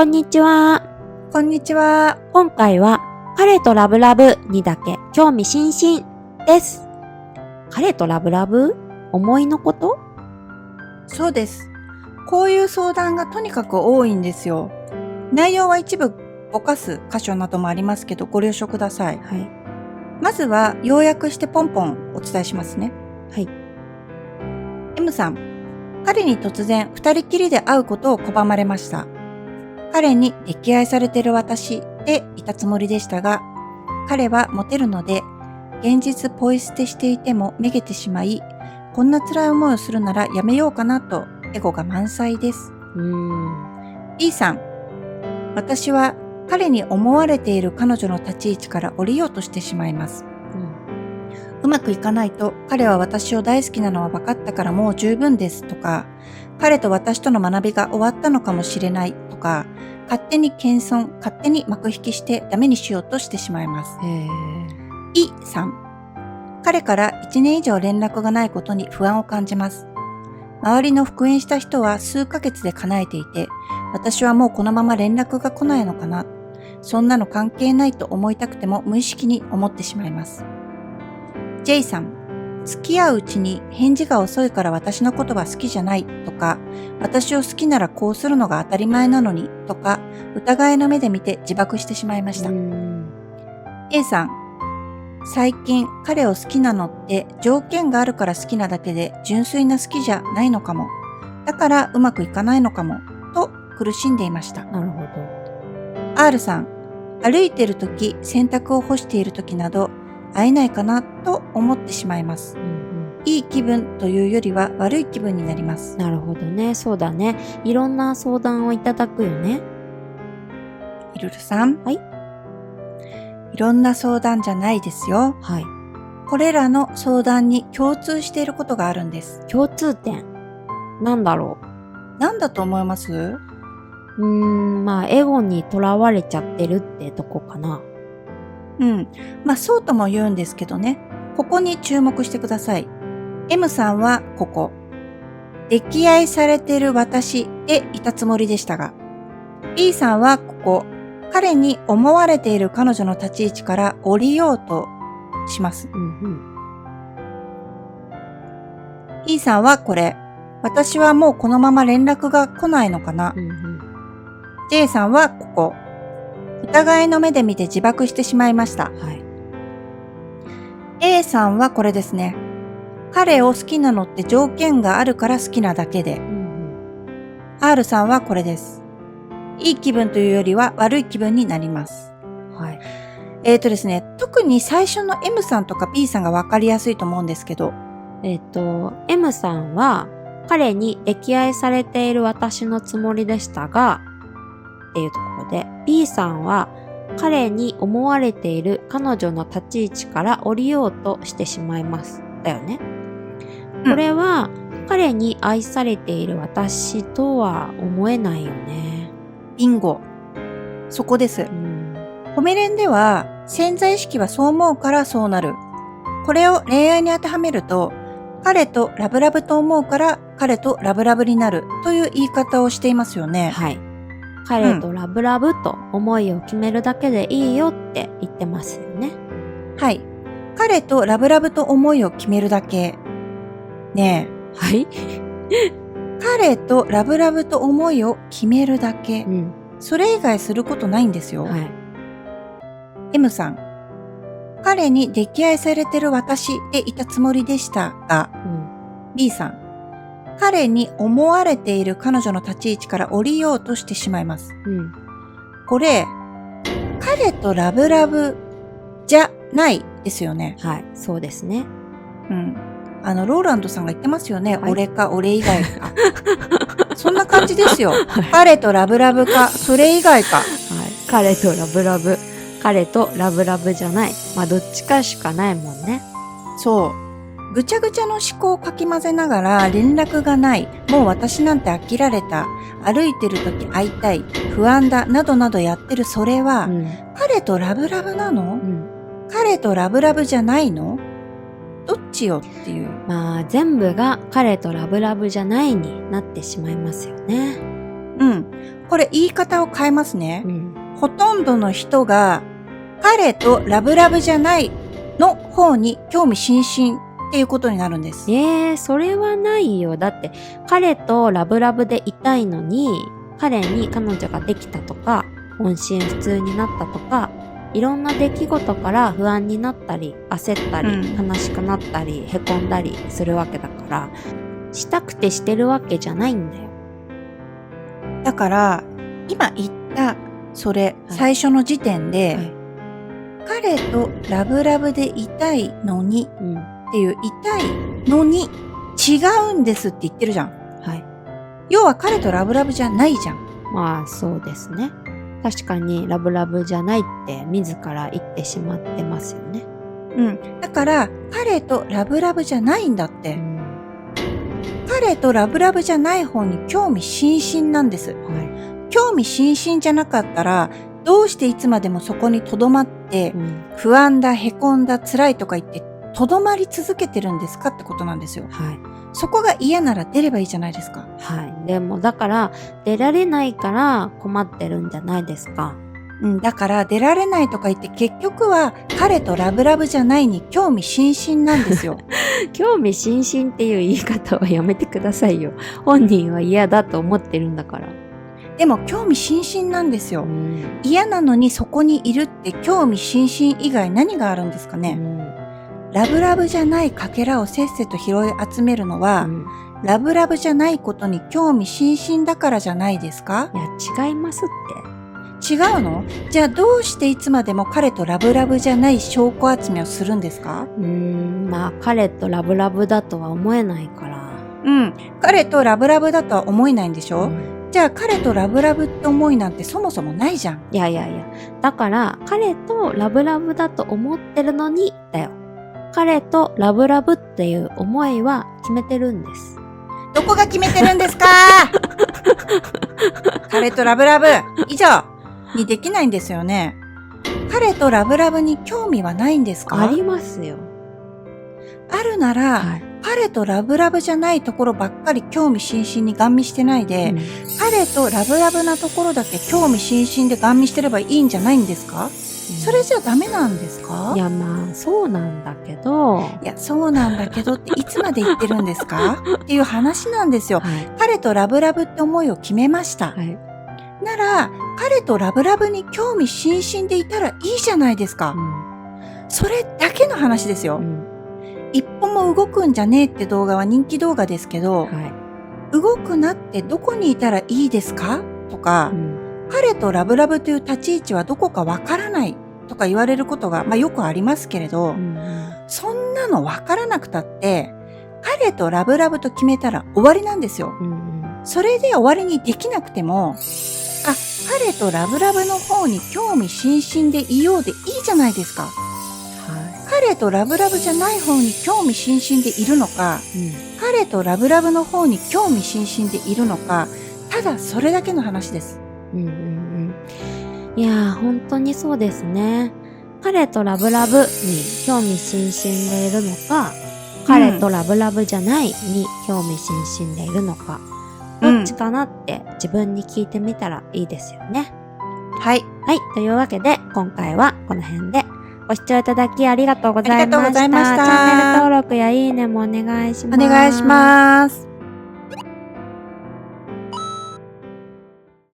こんにちは。こんにちは。今回は彼とラブラブにだけ興味津々です。彼とラブラブ？思いのこと？そうです。こういう相談がとにかく多いんですよ。内容は一部ぼかす箇所などもありますけどご了承ください。はい。まずは要約してポンポンお伝えしますね。はい。M さん、彼に突然二人きりで会うことを拒まれました。彼に溺愛されてる私でいたつもりでしたが、彼はモテるので、現実ポイ捨てしていてもめげてしまい、こんな辛い思いをするならやめようかなとエゴが満載です。B さん、私は彼に思われている彼女の立ち位置から降りようとしてしまいます。うまくいかないと、彼は私を大好きなのは分かったからもう十分ですとか、彼と私との学びが終わったのかもしれないとか、勝手に謙遜、勝手に幕引きしてダメにしようとしてしまいます。E さん、彼から1年以上連絡がないことに不安を感じます。周りの復縁した人は数ヶ月で叶えていて、私はもうこのまま連絡が来ないのかな。そんなの関係ないと思いたくても無意識に思ってしまいます。J さん、付き合ううちに返事が遅いから私のことは好きじゃないとか、私を好きならこうするのが当たり前なのにとか、疑いの目で見て自爆してしまいました。A さん、最近彼を好きなのって条件があるから好きなだけで純粋な好きじゃないのかも。だからうまくいかないのかもと苦しんでいました。なるほど。R さん、歩いているとき、洗濯を干しているときなど会えないかなと思ってしまいます。いい気分というよりは悪い気分になります。なるほどね。そうだね。いろんな相談をいただくよね。いるるさん。はい。いろんな相談じゃないですよ。はい。これらの相談に共通していることがあるんです。共通点。なんだろう？なんだと思います？エゴにとらわれちゃってるってとこかな。そうとも言うんですけどね。ここに注目してください。M さんはここ。溺愛されてる私でいたつもりでしたが、B さんはここ。彼に思われている彼女の立ち位置から降りようとします。E さんはこれ。私はもうこのまま連絡が来ないのかな。J さんはここ。疑いの目で見て自爆してしまいました。A さんはこれですね。彼を好きなのって条件があるから好きなだけで。R さんはこれです。いい気分というよりは悪い気分になります。ですね、特に最初の M さんとか B さんが分かりやすいと思うんですけど。M さんは彼に溺愛されている私のつもりでしたが、っていうところで、B さんは彼に思われている彼女の立ち位置から降りようとしてしまいます。だよね。これは彼に愛されている私とは思えないよね。ビンゴ。そこです。褒め連では潜在意識はそう思うからそうなる。これを恋愛に当てはめると、彼とラブラブと思うから彼とラブラブになるという言い方をしていますよね。はい。彼とラブラブと思いを決めるだけでいいよって言ってますよね。はい。彼とラブラブと思いを決めるだけ。ねえ。はい。彼とラブラブと思いを決めるだけ。それ以外することないんですよ。M さん。彼に溺愛されてる私でいたつもりでしたが、B さん。彼に思われている彼女の立ち位置から降りようとしてしまいます。これ、彼とラブラブじゃないですよね。はい、そうですね。ローランドさんが言ってますよね。俺か俺以外か。そんな感じですよ。彼とラブラブか、それ以外か。彼とラブラブ。彼とラブラブじゃない。どっちかしかないもんね。そう。ぐちゃぐちゃの思考をかき混ぜながら連絡がない。もう私なんて飽きられた。歩いてるとき会いたい。不安だ。などなどやってるそれは、彼とラブラブなの？彼とラブラブじゃないの？どっちよっていう。全部が彼とラブラブじゃないになってしまいますよね。これ言い方を変えますね。うん。ほとんどの人が彼とラブラブじゃないの方に興味津々っていうことになるんです。それはないよ。だって彼とラブラブでいたいのに、彼に彼女ができたとか、音信不通になったとか、いろんな出来事から不安になったり、焦ったり、悲しくなったり、へこんだりするわけだから、したくてしてるわけじゃないんだよ。だから、今言ったそれ、最初の時点で、彼とラブラブでいたいのにっていう、いたいのに違うんですって言ってるじゃん。はい。要は彼とラブラブじゃないじゃん。まあそうですね。確かにラブラブじゃないって自ら言ってしまってますよね。だから彼とラブラブじゃないんだって。彼とラブラブじゃない方に興味津々なんです。興味津々じゃなかったら、どうしていつまでもそこに留まって、不安だ、へこんだ、辛いとか言って、留まり続けてるんですかってことなんですよ。そこが嫌なら出ればいいじゃないですか。でもだから出られないから困ってるんじゃないですか。だから出られないとか言って結局は彼とラブラブじゃないに興味津々なんですよ。興味津々っていう言い方はやめてくださいよ。本人は嫌だと思ってるんだから。でも興味津々なんですよ。嫌なのにそこにいるって興味津々以外何があるんですかね。ラブラブじゃないかけらをせっせと拾い集めるのは、ラブラブじゃないことに興味津々だからじゃないですか？いや、違いますって。違うの？じゃあどうしていつまでも彼とラブラブじゃない証拠集めをするんですか？まあ彼とラブラブだとは思えないから。彼とラブラブだとは思えないんでしょ？じゃあ彼とラブラブって思いなんてそもそもないじゃん。いや。だから彼とラブラブだと思ってるのにだよ。彼とラブラブっていう思いは決めてるんです。どこが決めてるんですか？彼とラブラブ以上にできないんですよね。彼とラブラブに興味はないんですか？ありますよ。あるなら、彼とラブラブじゃないところばっかり興味津々にガン見してないで、彼とラブラブなところだけ興味津々でガン見してればいいんじゃないんですか？それじゃダメなんですか？いやまあそうなんだけど。いやそうなんだけどっていつまで言ってるんですかっていう話なんですよ。彼とラブラブって思いを決めました。なら彼とラブラブに興味津々でいたらいいじゃないですか。それだけの話ですよ。一歩も動くんじゃねえって動画は人気動画ですけど、動くなってどこにいたらいいですかとか、彼とラブラブという立ち位置はどこかわからないとか言われることが、よくありますけれど、そんなのわからなくたって、彼とラブラブと決めたら終わりなんですよ。それで終わりにできなくても、彼とラブラブの方に興味津々でいようでいいじゃないですか。彼とラブラブじゃない方に興味津々でいるのか、彼とラブラブの方に興味津々でいるのか、ただそれだけの話です。いやー本当にそうですね。彼とラブラブに興味津々でいるのか、彼とラブラブじゃないに興味津々でいるのか、どっちかなって自分に聞いてみたらいいですよね。はい。というわけで今回はこの辺でご視聴いただきありがとうございました。チャンネル登録やいいねもお願いします。お願いします。